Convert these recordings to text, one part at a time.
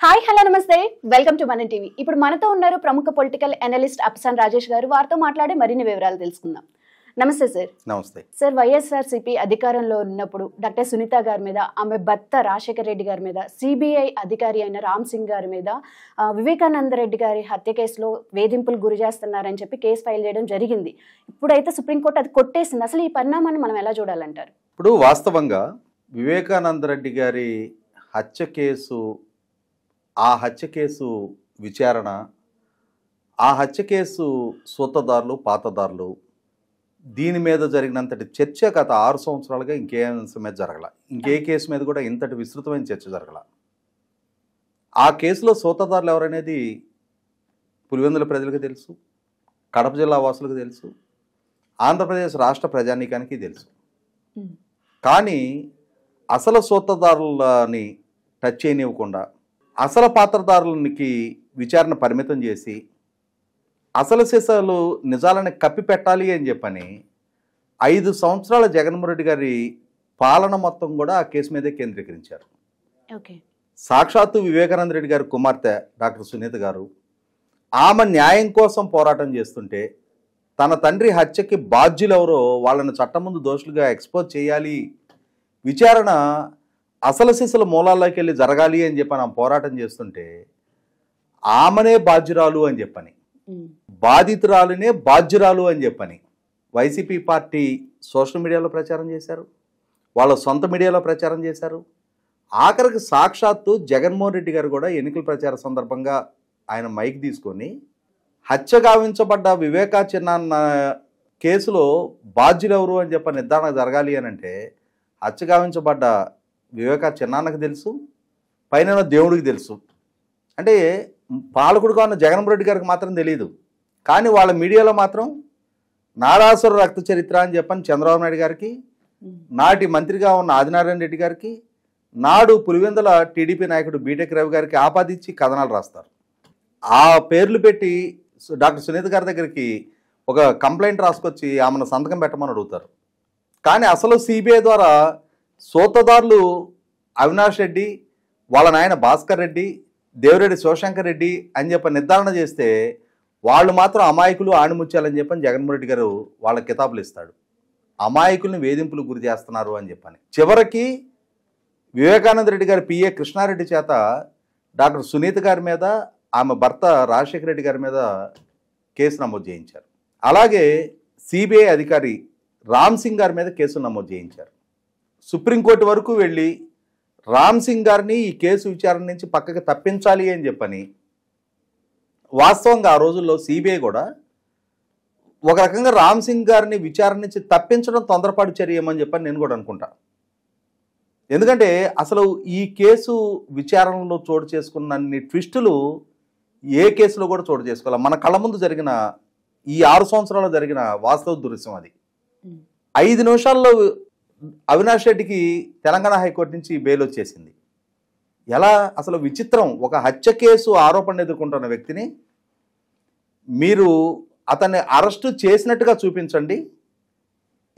Hi hello నమస్తే welcome to మన TV. ఇప్పుడు మనతో ఉన్నారు ప్రముఖ పొలిటికల్ అనలిస్ట్ అప్సాన్ రాజేష్ గారు. వారితో మాట్లాడే మరిన్ని వివరాలు తెలుసుకుందాం. నమస్తే సార్. నమస్తే సార్, వైఎస్ఆర్సీపీ అధికారంలో ఉన్నప్పుడు డాక్టర్ సునీత గారి మీద, ఆమె భర్త రాజశేఖర రెడ్డి గారి మీద, సిబిఐ అధికారి అయిన రామ్ సింగ్ గారి మీద వివేకానంద రెడ్డి గారి హత్య కేసులో వేధింపులు గురి చేస్తున్నారని చెప్పి కేసు ఫైల్ చేయడం జరిగింది. ఇప్పుడైతే సుప్రీంకోర్టు అది కొట్టేసింది. అసలు ఈ పరిణామాన్ని మనం ఎలా చూడాలంటారు? ఇప్పుడు వాస్తవంగా వివేకానంద రెడ్డి గారి హత్య కేసు, ఆ హత్య కేసు విచారణ, ఆ హత్య కేసు సూత్రధారులు పాతదారులు, దీని మీద జరిగినంతటి చర్చ గత 6 సంవత్సరాలుగా ఇంకే అంశం మీద జరగల, ఇంకే కేసు మీద కూడా ఇంతటి విస్తృతమైన చర్చ జరగల. ఆ కేసులో సూత్రధారులు ఎవరనేది పులివెందుల ప్రజలకు తెలుసు, కడప జిల్లా వాసులకు తెలుసు, ఆంధ్రప్రదేశ్ రాష్ట్ర ప్రజానీకానికి తెలుసు. కానీ అసలు సూత్రధారులని టచ్ చేయనివ్వకుండా అసలు పాత్రధారులకి విచారణ పరిమితం చేసి అసలు సిసలు నిజాలను కప్పి పెట్టాలి అని చెప్పని 5 సంవత్సరాల జగన్మోహన్ రెడ్డి గారి పాలన మొత్తం కూడా ఆ కేసు మీదే కేంద్రీకరించారు. సాక్షాత్తు వివేకానంద రెడ్డి గారి కుమార్తె డాక్టర్ సునీత గారు ఆమె న్యాయం కోసం పోరాటం చేస్తుంటే తన తండ్రి హత్యకి బాధ్యులెవరో వాళ్ళని చట్టం ముందు దోషులుగా ఎక్స్పోజ్ చేయాలి, విచారణ అసలు సిసలు మూలాల్లోకి వెళ్ళి జరగాలి అని చెప్పని ఆమె పోరాటం చేస్తుంటే ఆమెనే బాధ్యురాలు అని చెప్పని, బాధితురాలునే బాధ్యురాలు అని చెప్పని వైసీపీ పార్టీ సోషల్ మీడియాలో ప్రచారం చేశారు, వాళ్ళ సొంత మీడియాలో ప్రచారం చేశారు. ఆఖరికి సాక్షాత్తు జగన్మోహన్ రెడ్డి గారు కూడా ఎన్నికల ప్రచార సందర్భంగా ఆయన మైక్ తీసుకొని హత్య గావించబడ్డ వివేకా చిన్న కేసులో బాధ్యులెవరు అని చెప్పి నిర్ధారణ జరగాలి అని అంటే హత్య గావించబడ్డ వివేకా చిన్నాన్నకు తెలుసు, పైన దేవుడికి తెలుసు. అంటే పాలకుడుగా ఉన్న జగన్మోహన్ రెడ్డి గారికి మాత్రం తెలియదు. కానీ వాళ్ళ మీడియాలో మాత్రం నారాసుర రక్త చరిత్ర అని చెప్పని చంద్రబాబు నాయుడు గారికి, నాటి మంత్రిగా ఉన్న ఆదినారాయణ రెడ్డి గారికి, నాడు పులివెందుల టీడీపీ నాయకుడు బీటెక్ రవి గారికి ఆపాదించి కథనాలు రాస్తారు. ఆ పేర్లు పెట్టి డాక్టర్ సునీత గారి దగ్గరికి ఒక కంప్లైంట్ రాసుకొచ్చి ఆమెను సంతకం పెట్టమని అడుగుతారు. కానీ అసలు సిబిఐ ద్వారా సూత్రధారులు అవినాష్ రెడ్డి, వాళ్ళ నాయన భాస్కర్ రెడ్డి, దేవిరెడ్డి శివశంకర్ రెడ్డి అని చెప్పి నిర్ధారణ చేస్తే వాళ్ళు మాత్రం అమాయకులు ఆణిముచ్చాలని చెప్పని జగన్మోహన్ రెడ్డి గారు వాళ్ళ కితాబులు ఇస్తాడు. అమాయకుల్ని వేధింపులు గురి చేస్తున్నారు అని చెప్పని చివరికి వివేకానంద రెడ్డి గారి పిఏ కృష్ణారెడ్డి చేత డాక్టర్ సునీత గారి మీద, ఆమె భర్త రాజశేఖర రెడ్డి గారి మీద కేసు నమోదు చేయించారు. అలాగే సిబిఐ అధికారి రామ్ సింగ్ గారి మీద కేసులు నమోదు చేయించారు. సుప్రీంకోర్టు వరకు వెళ్ళి రామ్ సింగ్ గారిని ఈ కేసు విచారణ నుంచి పక్కకి తప్పించాలి అని చెప్పని, వాస్తవంగా ఆ రోజుల్లో సిబిఐ కూడా ఒక రకంగా రామ్ సింగ్ గారిని విచారణ నుంచి తప్పించడం తొందరపాటు చర్యమని చెప్పని నేను కూడా అనుకుంటా. ఎందుకంటే అసలు ఈ కేసు విచారణలో చోటు చేసుకున్నన్ని ట్విస్టులు ఏ కేసులో కూడా చోటు చేసుకోవాలి. మన కళ్ళ ముందు జరిగిన ఈ 6 సంవత్సరాల్లో జరిగిన వాస్తవ దృశ్యం అది. 5 నిమిషాల్లో అవినాష్ రెడ్డికి తెలంగాణ హైకోర్టు నుంచి బెయిల్ వచ్చేసింది. ఎలా అసలు విచిత్రం, ఒక హత్య కేసు ఆరోపణ ఎదుర్కొంటున్న వ్యక్తిని మీరు అతన్ని అరెస్టు చేసినట్టుగా చూపించండి,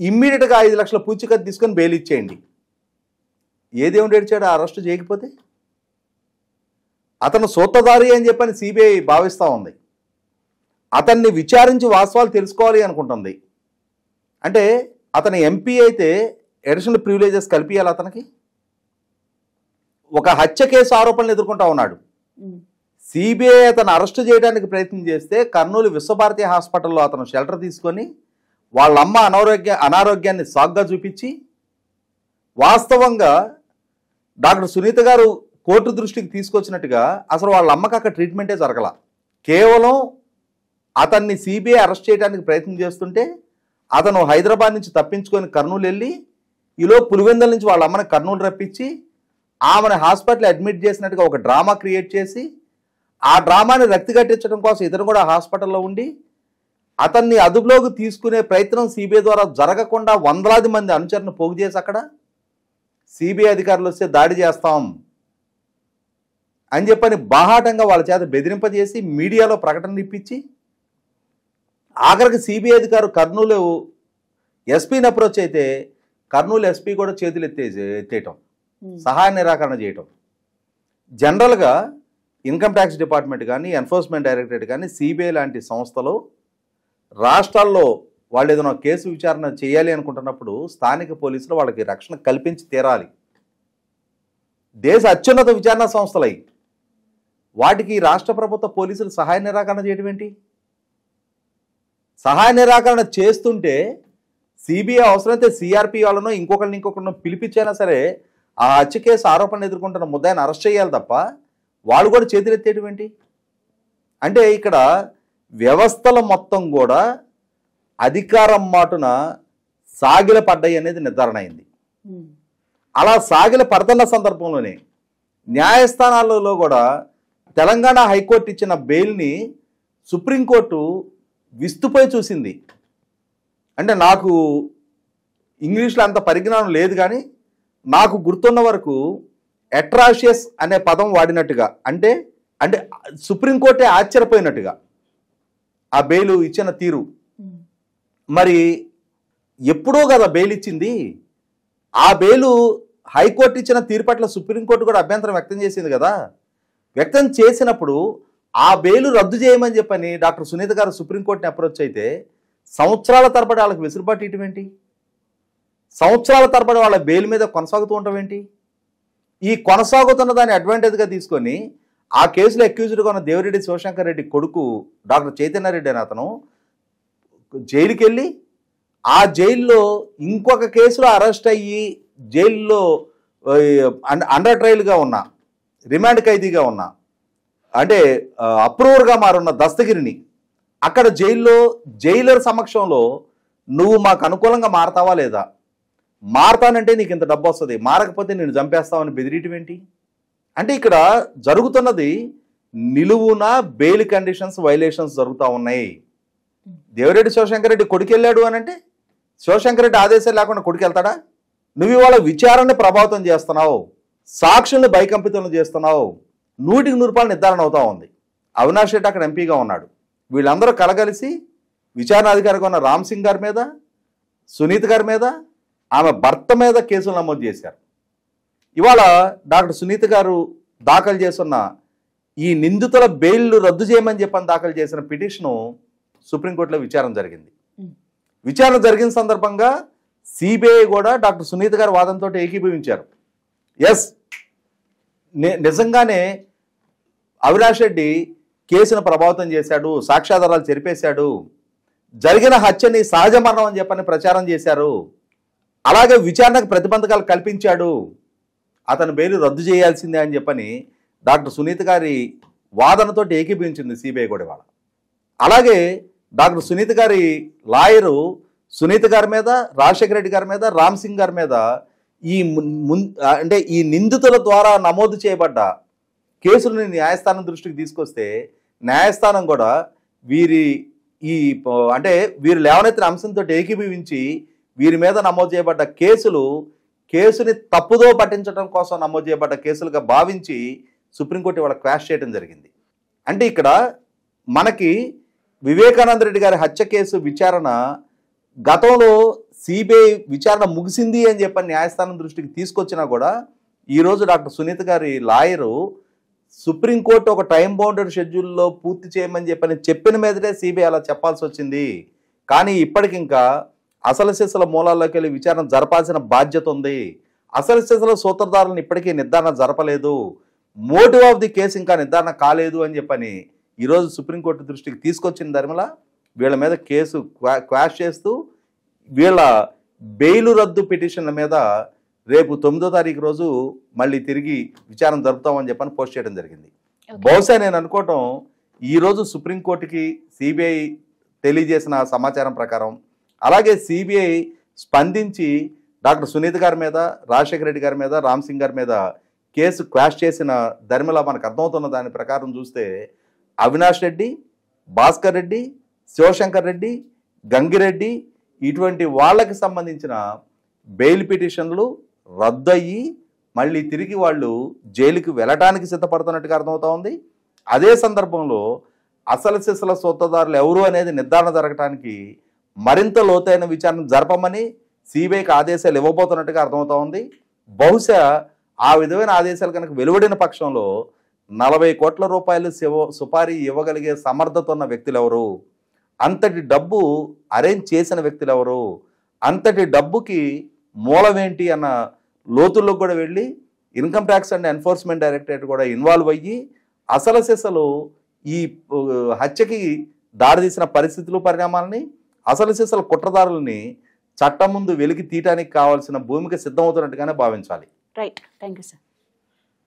ఇమ్మీడియట్గా 5 లక్షల పూచికత్తు తీసుకొని బెయిల్ ఇచ్చేయండి. ఏ దేవుడు ఏడ్చాడు అరెస్టు చేయకపోతే? అతను సూత్రధారి అని చెప్పని సిబిఐ భావిస్తూ ఉంది. అతన్ని విచారించి వాస్తవాలు తెలుసుకోవాలి అనుకుంటుంది. అంటే అతని ఎంపీ అయితే అడిషనల్ ప్రివిలేజెస్ కల్పియాలి అతనికి. ఒక హత్య కేసు ఆరోపణలు ఎదుర్కొంటా ఉన్నాడు. సిబిఐ అతను అరెస్టు చేయడానికి ప్రయత్నం చేస్తే కర్నూలు విశ్వభారతి హాస్పిటల్లో అతను షెల్టర్ తీసుకొని వాళ్ళమ్మ అనారోగ్యాన్ని సాగ్గా చూపించి, వాస్తవంగా డాక్టర్ సునీత గారు కోర్టు దృష్టికి తీసుకొచ్చినట్టుగా అసలు వాళ్ళ అమ్మకి అక్కడ ట్రీట్మెంటే జరగల. కేవలం అతన్ని సిబిఐ అరెస్ట్ చేయడానికి ప్రయత్నం చేస్తుంటే అతను హైదరాబాద్ నుంచి తప్పించుకొని కర్నూలు వెళ్ళి ఈలో పులివెందుల నుంచి వాళ్ళ అమ్మని కర్నూలు రప్పించి ఆమెను హాస్పిటల్ అడ్మిట్ చేసినట్టుగా ఒక డ్రామా క్రియేట్ చేసి ఆ డ్రామాని రక్తి కట్టించడం కోసం ఇతను కూడా హాస్పిటల్లో ఉండి అతన్ని అదుపులోకి తీసుకునే ప్రయత్నం సిబిఐ ద్వారా జరగకుండా వందలాది మంది అనుచరులను పోగు చేసి అక్కడ సిబిఐ అధికారులు వస్తే దాడి చేస్తాం అని చెప్పని బాహాటంగా వాళ్ళ చేత బెదిరింపజేసి మీడియాలో ప్రకటనలు ఇప్పించి ఆఖరికి సిబిఐ అధికారు కర్నూలు ఎస్పీని అప్రోచ్ అయితే కర్నూలు ఎస్పీ కూడా చేతులు ఎత్తేయటం, సహాయ నిరాకరణ చేయటం. జనరల్గా ఇన్కమ్ ట్యాక్స్ డిపార్ట్మెంట్ కానీ, ఎన్ఫోర్స్మెంట్ డైరెక్టరేట్ కానీ, సిబిఐ లాంటి సంస్థలు రాష్ట్రాల్లో వాళ్ళు ఏదైనా కేసు విచారణ చేయాలి అనుకుంటున్నప్పుడు స్థానిక పోలీసులు వాళ్ళకి రక్షణ కల్పించి తీరాలి. దేశ అత్యున్నత విచారణ సంస్థలై వాటికి రాష్ట్ర ప్రభుత్వ పోలీసులు సహాయ నిరాకరణ చేయడం ఏంటి? సహాయ నిరాకరణ చేస్తుంటే సిబిఐ అవసరమైతే సిఆర్పి వాళ్ళనో ఇంకొకరినో పిలిపించైనా సరే ఆ హత్య కేసు ఆరోపణలు ఎదుర్కొంటున్న ముద్దాయిని అరెస్ట్ చేయాలి తప్ప వాళ్ళు కూడా చేతులెత్తేయడం ఏంటి? అంటే ఇక్కడ వ్యవస్థల మొత్తం కూడా అధికారం మాటున సాగిల పడ్డాయి అనేది నిర్ధారణ అయింది. అలా సాగిల పడుతున్న సందర్భంలోనే న్యాయస్థానాలలో కూడా తెలంగాణ హైకోర్టు ఇచ్చిన బెయిల్ని సుప్రీంకోర్టు విస్తుపోయి చూసింది. అంటే నాకు ఇంగ్లీష్లో అంత పరిజ్ఞానం లేదు, కానీ నాకు గుర్తున్న వరకు అట్రాషియస్ అనే పదం వాడినట్టుగా, అంటే అంటే సుప్రీంకోర్టే ఆశ్చర్యపోయినట్టుగా ఆ బెయిల్ ఇచ్చిన తీరు. మరి ఎప్పుడో కదా బెయిల్ ఇచ్చింది. ఆ బెయిలు హైకోర్టు ఇచ్చిన తీరు పట్ల సుప్రీంకోర్టు కూడా అభ్యంతరం వ్యక్తం చేసింది కదా. వ్యక్తం చేసినప్పుడు ఆ బెయిలు రద్దు చేయమని చెప్పని డాక్టర్ సునీత గారు సుప్రీంకోర్టుని అప్రోచ్ అయితే సంవత్సరాల తరబడి వాళ్ళకి వెసులుబాటు ఇవ్వటం ఏంటి? సంవత్సరాల తరబడి వాళ్ళ బెయిల్ మీద కొనసాగుతూ ఉండటం ఏంటి? ఈ కొనసాగుతున్న దాన్ని అడ్వాంటేజ్గా తీసుకొని ఆ కేసులో అక్యూజ్డ్గా ఉన్న దేవిరెడ్డి శివశంకర్ రెడ్డి కొడుకు డాక్టర్ చైతన్యారెడ్డి అని అతను జైలుకి వెళ్ళి ఆ జైల్లో ఇంకొక కేసులో అరెస్ట్ అయ్యి జైల్లో అండర్ ట్రయల్గా ఉన్నా, రిమాండ్ ఖైదీగా ఉన్నా, అంటే అప్రూవర్గా మారున్న దస్తగిరిని అక్కడ జైల్లో జైలర్ సమక్షంలో నువ్వు మాకు అనుకూలంగా మారతావా లేదా, మారతానంటే నీకు ఇంత డబ్బు వస్తుంది, మారకపోతే నేను చంపేస్తావని బెదిరియటం ఏంటి? అంటే ఇక్కడ జరుగుతున్నది నిలువున బెయిల్ కండిషన్స్ వైలేషన్స్ జరుగుతూ ఉన్నాయి. దేవిరెడ్డి శివశంకర్ రెడ్డి కొడుకు వెళ్ళాడు అని అంటే శివశంకర్ రెడ్డి ఆదేశాలు లేకుండా కొడుకు వెళ్తాడా? నువ్వు ఇవాళ విచారణని ప్రభావితం చేస్తున్నావు, సాక్షుల్ని భయకంపితం చేస్తున్నావు, 100% నిర్ధారణ అవుతా ఉంది. అవినాష్ రెడ్డి అక్కడ ఎంపీగా ఉన్నాడు. వీళ్ళందరూ కలగలిసి విచారణ అధికారిగా ఉన్న రామ్ సింగ్ గారి మీద, సునీత్ గారి మీద, ఆమె భర్త మీద కేసులు నమోదు చేశారు. ఇవాళ డాక్టర్ సునీత్ గారు దాఖలు చేస్తున్న ఈ నిందితుల బెయిల్ రద్దు చేయమని చెప్పని దాఖలు చేసిన పిటిషను సుప్రీంకోర్టులో విచారణ జరిగింది. విచారణ జరిగిన సందర్భంగా సిబిఐ కూడా డాక్టర్ సునీత్ గారి వాదనతో ఏకీభవించారు. ఎస్, నిజంగానే అవినాష్ రెడ్డి కేసును ప్రభావితం చేశాడు, సాక్ష్యాధారాలు చెరిపేశాడు, జరిగిన హత్యని సహజ మరణం అని చెప్పని ప్రచారం చేశారు, అలాగే విచారణకు ప్రతిబంధకాలు కల్పించాడు, అతను బెయిల్ రద్దు చేయాల్సిందే అని చెప్పని డాక్టర్ సునీత్ గారి వాదనతో ఏకీభవించింది సిబిఐ కూడా ఇవాళ. అలాగే డాక్టర్ సునీత్ గారి లాయరు సునీత్ గారి మీద, రాజశేఖర రెడ్డి గారి మీద, రామ్ సింగ్ గారి మీద అంటే ఈ నిందితుల ద్వారా నమోదు చేయబడ్డ కేసులను న్యాయస్థానం దృష్టికి తీసుకొస్తే న్యాయస్థానం కూడా వీరు లేవనెత్తిన అంశంతో ఏకీభవించి వీరి మీద నమోదు చేయబడ్డ కేసుని తప్పుదో పట్టించడం కోసం నమోదు చేయబడ్డ కేసులుగా భావించి సుప్రీంకోర్టు వాళ్ళ క్వాష్ చేయడం జరిగింది. అంటే ఇక్కడ మనకి వివేకానంద రెడ్డి గారి హత్య కేసు విచారణ గతంలో సిబిఐ విచారణ ముగిసింది అని చెప్పని న్యాయస్థానం దృష్టికి తీసుకొచ్చినా కూడా ఈరోజు డాక్టర్ సునీత్ గారి లాయరు సుప్రీంకోర్టు ఒక టైం బౌండెడ్ షెడ్యూల్లో పూర్తి చేయమని చెప్పిన మీదటే సిబిఐ అలా చెప్పాల్సి వచ్చింది. కానీ ఇప్పటికింకా అసలు సిసల మూలాల్లోకి వెళ్ళి విచారణ జరపాల్సిన బాధ్యత ఉంది. అసలు సిసల సూత్రధారులను ఇప్పటికీ నిర్ధారణ జరపలేదు, మోటివ్ ఆఫ్ ది కేసు ఇంకా నిర్ధారణ కాలేదు అని చెప్పని ఈరోజు సుప్రీంకోర్టు దృష్టికి తీసుకొచ్చిన ధర్మల వీళ్ళ మీద కేసు క్వాష్ చేస్తూ వీళ్ళ బెయిలు రద్దు పిటిషన్ల మీద రేపు 9వ తారీఖు రోజు మళ్ళీ తిరిగి విచారణ జరుపుతామని చెప్పని పోస్ట్ చేయడం జరిగింది. బహుశా నేను అనుకోవటం ఈరోజు సుప్రీంకోర్టుకి సిబిఐ తెలియజేసిన సమాచారం ప్రకారం, అలాగే సిబిఐ స్పందించి డాక్టర్ సునీత్ గారి మీద, రాజశేఖర రెడ్డి గారి మీద, రామ్ సింగ్ గారి మీద కేసు క్వాష్ చేసిన ధర్మలా మనకు అర్థమవుతున్న దాని ప్రకారం చూస్తే అవినాష్ రెడ్డి, భాస్కర్ రెడ్డి, శివశంకర్ రెడ్డి, గంగిరెడ్డి ఇటువంటి వాళ్ళకి సంబంధించిన బెయిల్ పిటిషన్లు రద్దయ్యి మళ్ళీ తిరిగి వాళ్ళు జైలుకి వెళ్ళటానికి సిద్ధపడుతున్నట్టుగా అర్థమవుతా ఉంది. అదే సందర్భంలో అసలు సిసల సూత్రధారులు ఎవరు అనేది నిర్ధారణ జరగటానికి మరింత లోతైన విచారణ జరపమని సిబిఐకి ఆదేశాలు ఇవ్వబోతున్నట్టుగా అర్థమవుతా ఉంది. బహుశా ఆ విధమైన ఆదేశాలు కనుక వెలువడిన పక్షంలో 40 కోట్ల రూపాయలు సుపారీ ఇవ్వగలిగే సమర్థత ఉన్న వ్యక్తులు ఎవరు, అంతటి డబ్బు అరేంజ్ చేసిన వ్యక్తులు ఎవరు, అంతటి డబ్బుకి మూలమేంటి అన్న లోతుల్లో కూడా వెళ్ళి income tax and enforcement directorate కూడా ఇన్వాల్వ్ అయ్యి అసలు ఈ హత్యకి దారితీసిన పరిస్థితులు పరిణామాలని అసలు కుట్రదారుల్ని చట్టం ముందు వెలికి తీయటానికి కావాల్సిన భూమికి సిద్ధమవుతున్నట్టుగానే భావించాలి. Right, thank you sir.